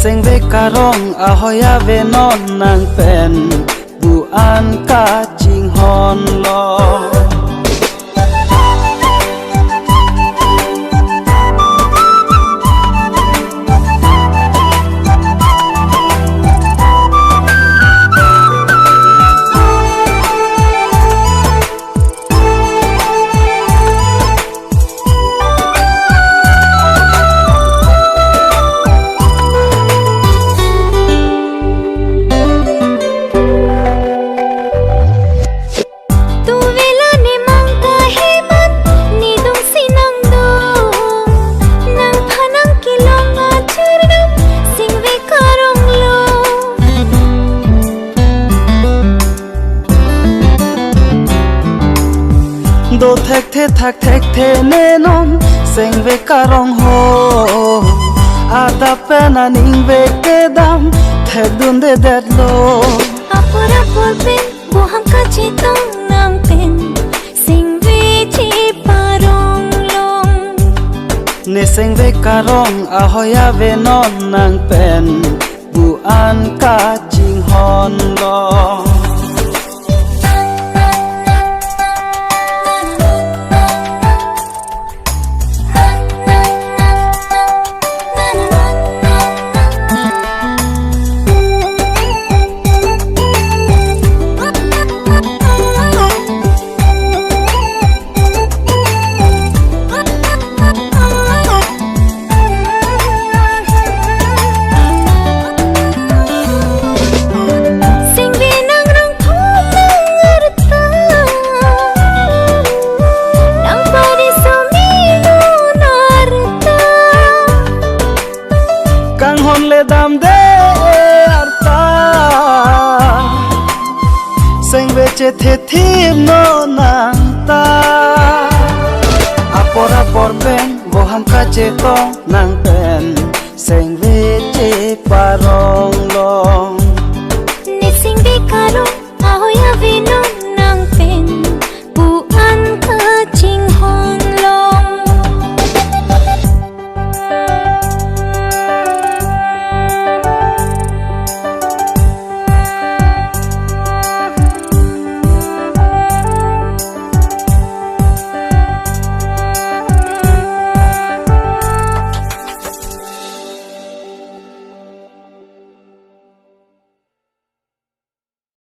seng ve karong ahoya ve non nang pen bu an ka ching hon lo do thak thek the ne non seng ve karong ho ada pena ning ve ke dam thek dun de det lo apura pen bohang ka chitong nang pen sing ve chi parong long ne seng ve karong ahoya ve non nang pen bu an ka ching hon lo dam de arta seng ve che the thim no nang ta apora por pen boham ka che to nang pen seng ve che parong long ni sing ve karong